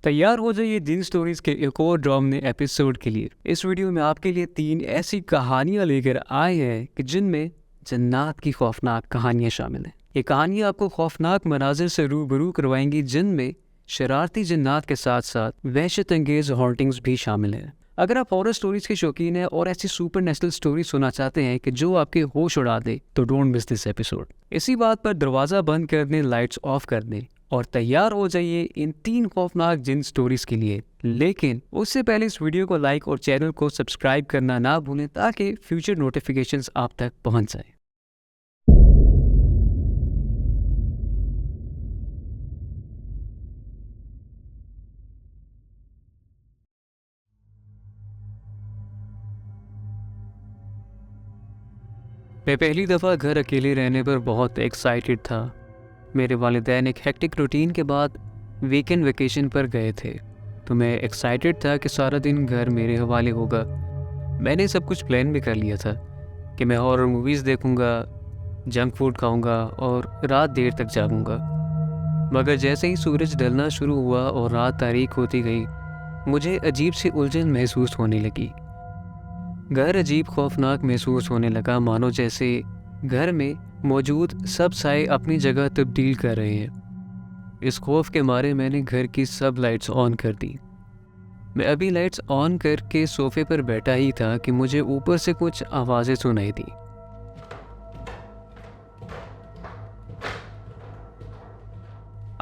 तैयार हो जाइए जिन स्टोरीज के एक और ड्रामे एपिसोड के लिए। इस वीडियो में आपके लिए 3 ऐसी कहानियां लेकर आए हैं कि जिनमें जन्नत की खौफनाक कहानियां शामिल हैं। ये कहानियां आपको खौफनाक मनाजिर से रूबरू करवाएंगी जिनमें शरारती जन्नत के साथ साथ वहशत अंगेज हॉन्टिंग्स भी शामिल हैं। अगर आप हॉरर स्टोरीज के शौकीन हैं और ऐसी सुपर नेचुरल स्टोरी सुनना चाहते हैं कि जो आपके होश उड़ा दे, तो डोंट मिस दिस एपिसोड। इसी बात पर दरवाज़ा बंद कर दें, लाइट्स ऑफ कर दें और तैयार हो जाइए इन 3 खौफनाक जिन स्टोरीज के लिए। लेकिन उससे पहले इस वीडियो को लाइक और चैनल को सब्सक्राइब करना ना भूलें ताकि फ्यूचर नोटिफिकेशंस आप तक पहुंच जाएं। मैं पहली दफ़ा घर अकेले रहने पर बहुत एक्साइटेड था। मेरे वालिदैन एक हेक्टिक रूटीन के बाद वीकेंड वेकेशन पर गए थे, तो मैं एक्साइटेड था कि सारा दिन घर मेरे हवाले होगा। मैंने सब कुछ प्लान भी कर लिया था कि मैं हॉरर मूवीज़ देखूंगा, जंक फूड खाऊंगा और रात देर तक जागूंगा। मगर जैसे ही सूरज ढलना शुरू हुआ और रात तारीक होती गई, मुझे अजीब सी उलझन महसूस होने लगी। घर अजीब खौफनाक महसूस होने लगा, मानो जैसे घर में मौजूद सब साए अपनी जगह तब्दील कर रहे हैं। इस खौफ के मारे मैंने घर की सब लाइट्स ऑन कर दी। मैं अभी लाइट्स ऑन करके सोफे पर बैठा ही था कि मुझे ऊपर से कुछ आवाज़ें सुनाई दी।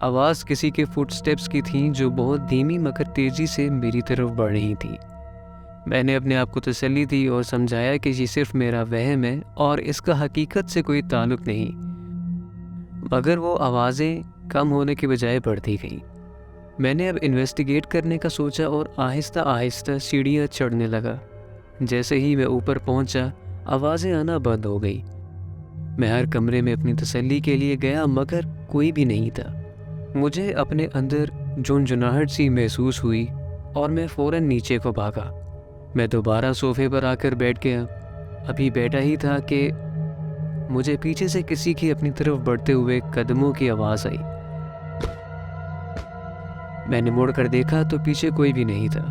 आवाज़ किसी के फुटस्टेप्स की थी जो बहुत धीमी मगर तेज़ी से मेरी तरफ बढ़ रही थी। मैंने अपने आप को तसल्ली दी और समझाया कि ये सिर्फ मेरा वहम है और इसका हकीकत से कोई ताल्लुक़ नहीं। मगर वो आवाज़ें कम होने के बजाय बढ़ती गईं। मैंने अब इन्वेस्टिगेट करने का सोचा और आहिस्ता आहिस्ता सीढ़ियाँ चढ़ने लगा। जैसे ही मैं ऊपर पहुंचा, आवाज़ें आना बंद हो गई। मैं हर कमरे में अपनी तसल्ली के लिए गया मगर कोई भी नहीं था। मुझे अपने अंदर झुनझुनाहट सी महसूस हुई और मैं फ़ौरन नीचे को भागा। मैं दोबारा सोफे पर आकर बैठ गया। अभी बैठा ही था कि मुझे पीछे से किसी की अपनी तरफ बढ़ते हुए कदमों की आवाज़ आई। मैंने मुड़कर देखा तो पीछे कोई भी नहीं था।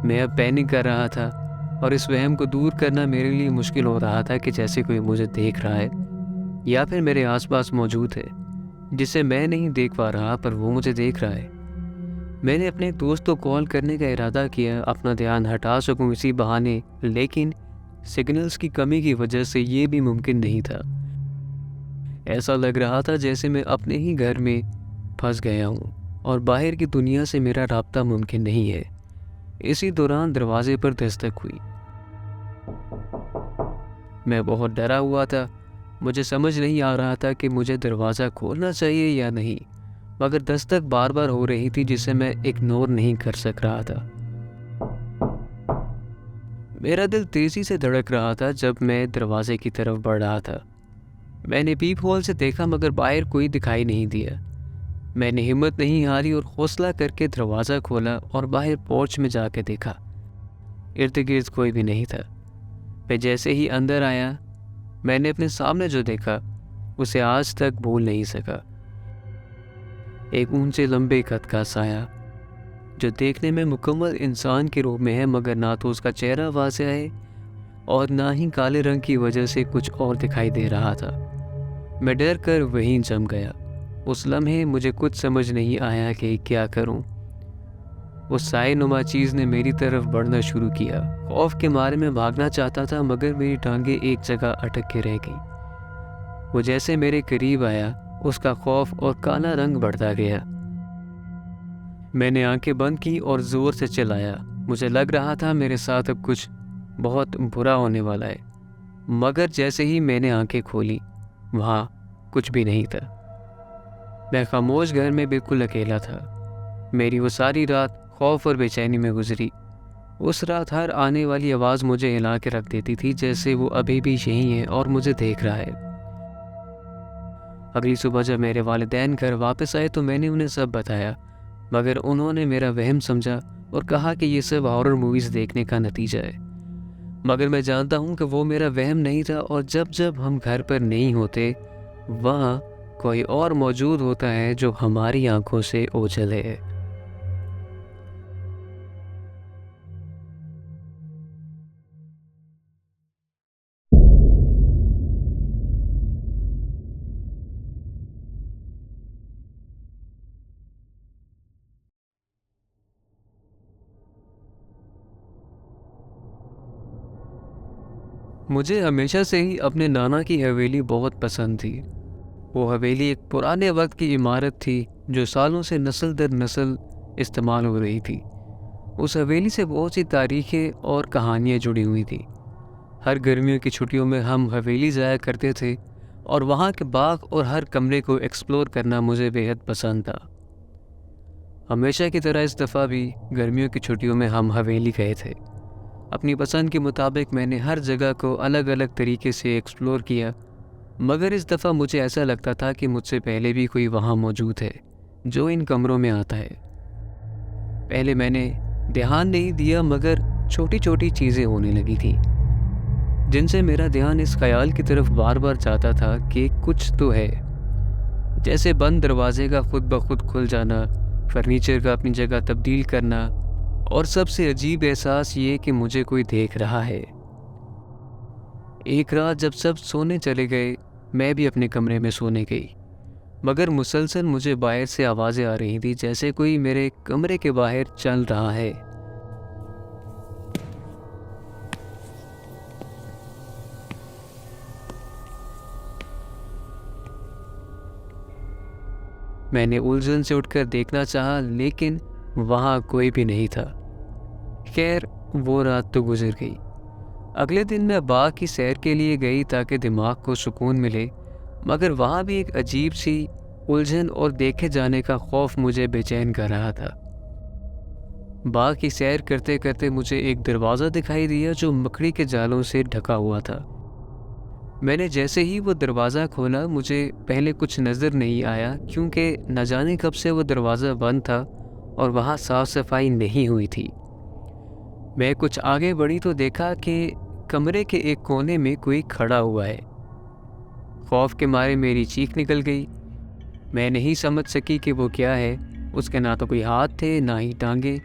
मैं अब पैनिक कर रहा था और इस वहम को दूर करना मेरे लिए मुश्किल हो रहा था कि जैसे कोई मुझे देख रहा है या फिर मेरे आसपास मौजूद है, जिसे मैं नहीं देख पा रहा पर वो मुझे देख रहा है। मैंने अपने एक दोस्त को कॉल करने का इरादा किया, अपना ध्यान हटा सकूं इसी बहाने, लेकिन सिग्नल्स की कमी की वजह से ये भी मुमकिन नहीं था। ऐसा लग रहा था जैसे मैं अपने ही घर में फंस गया हूँ और बाहर की दुनिया से मेरा राब्ता मुमकिन नहीं है। इसी दौरान दरवाजे पर दस्तक हुई। मैं बहुत डरा हुआ था। मुझे समझ नहीं आ रहा था कि मुझे दरवाज़ा खोलना चाहिए या नहीं, मगर दस्तक बार बार हो रही थी जिसे मैं इग्नोर नहीं कर सक रहा था। मेरा दिल तेज़ी से धड़क रहा था जब मैं दरवाजे की तरफ बढ़ रहा था। मैंने पीप होल से देखा मगर बाहर कोई दिखाई नहीं दिया। मैंने हिम्मत नहीं हारी और हौसला करके दरवाज़ा खोला और बाहर पोर्च में जाकर देखा। इर्द गिर्द कोई भी नहीं था। मैं जैसे ही अंदर आया, मैंने अपने सामने जो देखा उसे आज तक भूल नहीं सका। एक ऊंचे लंबे कद का साया जो देखने में मुकम्मल इंसान के रूप में है, मगर ना तो उसका चेहरा वाज़ेह है और ना ही काले रंग की वजह से कुछ और दिखाई दे रहा था। मैं डर कर वहीं जम गया। उस लम्हे मुझे कुछ समझ नहीं आया कि क्या करूं। उस साए नुमा चीज़ ने मेरी तरफ बढ़ना शुरू किया। खौफ के मारे में भागना चाहता था मगर मेरी टांगें एक जगह अटक के रह गईं। वो जैसे मेरे करीब आया, उसका खौफ और काला रंग बढ़ता गया। मैंने आंखें बंद की और ज़ोर से चिल्लाया। मुझे लग रहा था मेरे साथ अब कुछ बहुत बुरा होने वाला है। मगर जैसे ही मैंने आंखें खोली, वहाँ कुछ भी नहीं था। मैं खामोश घर में बिल्कुल अकेला था। मेरी वो सारी रात खौफ और बेचैनी में गुजरी। उस रात हर आने वाली आवाज़ मुझे हिला के रख देती थी, जैसे वो अभी भी यहीं है और मुझे देख रहा है। अगली सुबह जब मेरे वालिदैन घर वापस आए तो मैंने उन्हें सब बताया, मगर उन्होंने मेरा वहम समझा और कहा कि ये सब हॉरर मूवीज़ देखने का नतीजा है। मगर मैं जानता हूँ कि वो मेरा वहम नहीं था और जब जब हम घर पर नहीं होते, वहाँ कोई और मौजूद होता है जो हमारी आंखों से ओझल है। मुझे हमेशा से ही अपने नाना की हवेली बहुत पसंद थी। वो हवेली एक पुराने वक्त की इमारत थी जो सालों से नस्ल दर नस्ल इस्तेमाल हो रही थी। उस हवेली से बहुत सी तारीखें और कहानियाँ जुड़ी हुई थी। हर गर्मियों की छुट्टियों में हम हवेली जाया करते थे और वहाँ के बाग और हर कमरे को एक्सप्लोर करना मुझे बेहद पसंद था। हमेशा की तरह इस दफ़ा भी गर्मियों की छुट्टियों में हम हवेली गए थे। अपनी पसंद के मुताबिक मैंने हर जगह को अलग अलग तरीके से एक्सप्लोर किया, मगर इस दफ़ा मुझे ऐसा लगता था कि मुझसे पहले भी कोई वहाँ मौजूद है जो इन कमरों में आता है। पहले मैंने ध्यान नहीं दिया, मगर छोटी छोटी चीज़ें होने लगी थी जिनसे मेरा ध्यान इस ख्याल की तरफ बार बार जाता था कि कुछ तो है। जैसे बंद दरवाजे का खुद ब खुद खुल जाना, फर्नीचर का अपनी जगह तब्दील करना, और सबसे अजीब एहसास ये कि मुझे कोई देख रहा है। एक रात जब सब सोने चले गए, मैं भी अपने कमरे में सोने गई, मगर मुसलसल मुझे बाहर से आवाज़ें आ रही थी, जैसे कोई मेरे कमरे के बाहर चल रहा है। मैंने उलझन से उठकर देखना चाहा, लेकिन वहाँ कोई भी नहीं था। खैर, वो रात तो गुजर गई। अगले दिन मैं बाग की सैर के लिए गई ताकि दिमाग को सुकून मिले, मगर वहाँ भी एक अजीब सी उलझन और देखे जाने का खौफ मुझे बेचैन कर रहा था। बाग की सैर करते करते मुझे एक दरवाज़ा दिखाई दिया जो मकड़ी के जालों से ढका हुआ था। मैंने जैसे ही वो दरवाज़ा खोला, मुझे पहले कुछ नज़र नहीं आया क्योंकि न जाने कब से वो दरवाज़ा बंद था और वहाँ साफ़ सफाई नहीं हुई थी। मैं कुछ आगे बढ़ी तो देखा कि कमरे के एक कोने में कोई खड़ा हुआ है। खौफ के मारे मेरी चीख निकल गई। मैं नहीं समझ सकी कि वो क्या है। उसके ना तो कोई हाथ थे, ना ही टांगे,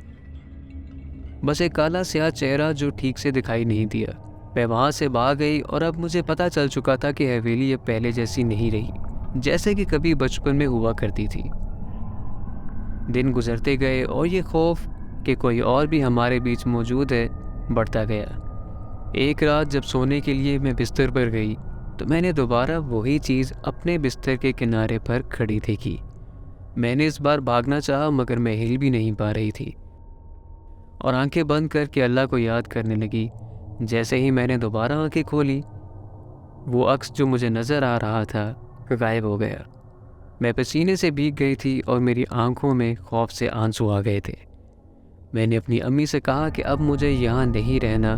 बस एक काला स्याह चेहरा जो ठीक से दिखाई नहीं दिया। मैं वहाँ से भाग गई और अब मुझे पता चल चुका था कि हवेली अब पहले जैसी नहीं रही, जैसे कि कभी बचपन में हुआ करती थी। दिन गुजरते गए और ये खौफ कि कोई और भी हमारे बीच मौजूद है बढ़ता गया। एक रात जब सोने के लिए मैं बिस्तर पर गई तो मैंने दोबारा वही चीज़ अपने बिस्तर के किनारे पर खड़ी देखी। मैंने इस बार भागना चाहा, मगर मैं हिल भी नहीं पा रही थी और आंखें बंद करके अल्लाह को याद करने लगी। जैसे ही मैंने दोबारा आंखें खोली, वो अक्स जो मुझे नज़र आ रहा था गायब हो गया। मैं पसीने से भीग गई थी और मेरी आंखों में खौफ से आंसू आ गए थे। मैंने अपनी अम्मी से कहा कि अब मुझे यहाँ नहीं रहना,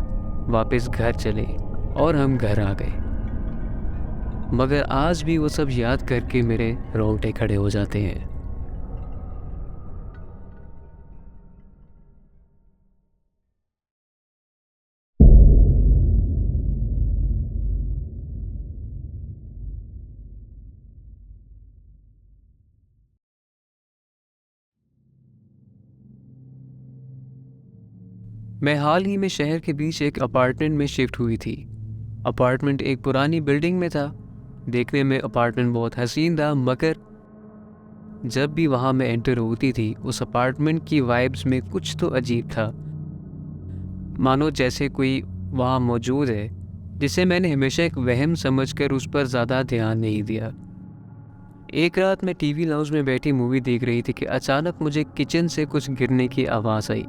वापस घर चले, और हम घर आ गए। मगर आज भी वो सब याद करके मेरे रोंगटे खड़े हो जाते हैं। मैं हाल ही में शहर के बीच एक अपार्टमेंट में शिफ्ट हुई थी। अपार्टमेंट एक पुरानी बिल्डिंग में था। देखने में अपार्टमेंट बहुत हसीन था, मगर जब भी वहाँ मैं एंटर होती थी, उस अपार्टमेंट की वाइब्स में कुछ तो अजीब था, मानो जैसे कोई वहाँ मौजूद है, जिसे मैंने हमेशा एक वहम समझकर उस पर ज़्यादा ध्यान नहीं दिया। एक रात मैं टीवी लाउंज में बैठी मूवी देख रही थी कि अचानक मुझे किचन से कुछ गिरने की आवाज़ आई।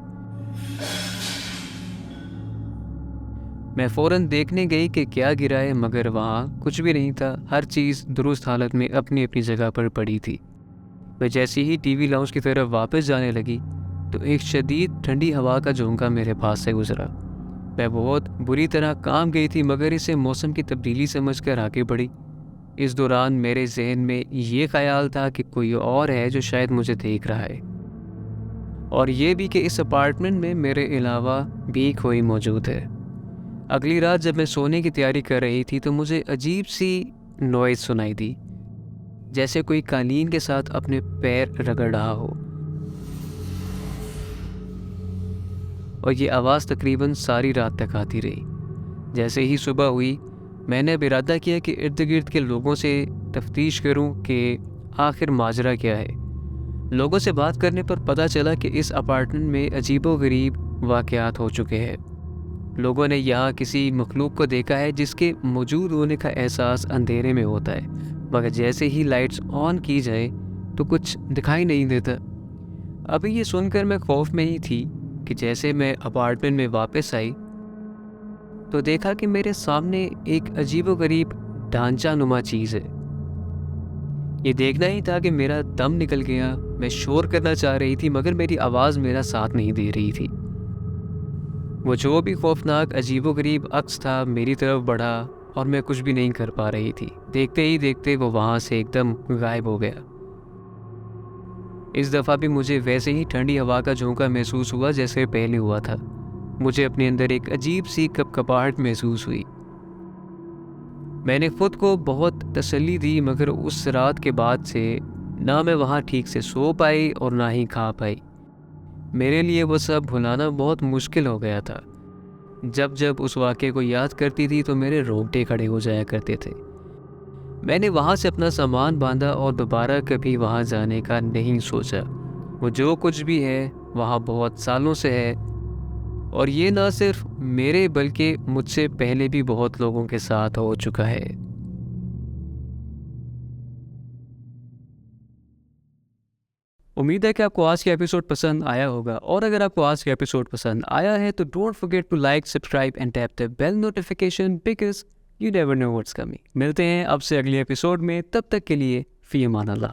मैं फ़ौरन देखने गई कि क्या गिरा है, मगर वहाँ कुछ भी नहीं था। हर चीज़ दुरुस्त हालत में अपनी अपनी जगह पर पड़ी थी। मैं जैसे ही टीवी लाउंज की तरफ वापस जाने लगी तो एक शदीद ठंडी हवा का झोंका मेरे पास से गुजरा। मैं बहुत बुरी तरह कांप गई थी, मगर इसे मौसम की तब्दीली समझकर आगे बढ़ी। इस दौरान मेरे जहन में ये ख्याल था कि कोई और है जो शायद मुझे देख रहा है, और ये भी कि इस अपार्टमेंट में मेरे अलावा भी कोई मौजूद है। अगली रात जब मैं सोने की तैयारी कर रही थी तो मुझे अजीब सी नॉइज़ सुनाई दी, जैसे कोई कालीन के साथ अपने पैर रगड़ रहा हो, और ये आवाज़ तकरीबन सारी रात तक आती रही। जैसे ही सुबह हुई, मैंने अब इरादा किया कि इर्द गिर्द के लोगों से तफ्तीश करूं कि आखिर माजरा क्या है। लोगों से बात करने पर पता चला कि इस अपार्टमेंट में अजीबो गरीब वाक़यात हो चुके हैं। लोगों ने यहाँ किसी मखलूक को देखा है जिसके मौजूद होने का एहसास अंधेरे में होता है, मगर जैसे ही लाइट्स ऑन की जाए तो कुछ दिखाई नहीं देता। अभी ये सुनकर मैं खौफ में ही थी कि जैसे मैं अपार्टमेंट में वापस आई तो देखा कि मेरे सामने एक अजीबोगरीब ढांचा नुमा चीज़ है। ये देखना ही था कि मेरा दम निकल गया। मैं शोर करना चाह रही थी मगर मेरी आवाज़ मेरा साथ नहीं दे रही थी। वो जो भी खौफनाक अजीबोगरीब अक्स था मेरी तरफ बढ़ा और मैं कुछ भी नहीं कर पा रही थी। देखते ही देखते वो वहाँ से एकदम गायब हो गया। इस दफ़ा भी मुझे वैसे ही ठंडी हवा का झोंका महसूस हुआ जैसे पहले हुआ था। मुझे अपने अंदर एक अजीब सी कपकपाहट महसूस हुई। मैंने खुद को बहुत तसल्ली दी मगर उस रात के बाद से ना मैं वहाँ ठीक से सो पाई और ना ही खा पाई। मेरे लिए वो सब भुलाना बहुत मुश्किल हो गया था। जब जब उस वाक़े को याद करती थी तो मेरे रोंगटे खड़े हो जाया करते थे। मैंने वहाँ से अपना सामान बांधा और दोबारा कभी वहाँ जाने का नहीं सोचा। वो जो कुछ भी है वहाँ बहुत सालों से है और ये ना सिर्फ मेरे बल्कि मुझसे पहले भी बहुत लोगों के साथ हो चुका है। उम्मीद है कि आपको आज का एपिसोड पसंद आया होगा, और अगर आपको आज का एपिसोड पसंद आया है तो don't forget to like, subscribe and tap the bell notification because you never know what's coming. मिलते हैं आपसे अगले एपिसोड में, तब तक के लिए फी अमान अल्लाह।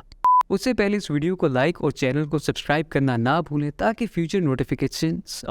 उससे पहले इस वीडियो को लाइक और चैनल को सब्सक्राइब करना ना भूलें ताकि फ्यूचर नोटिफिकेशंस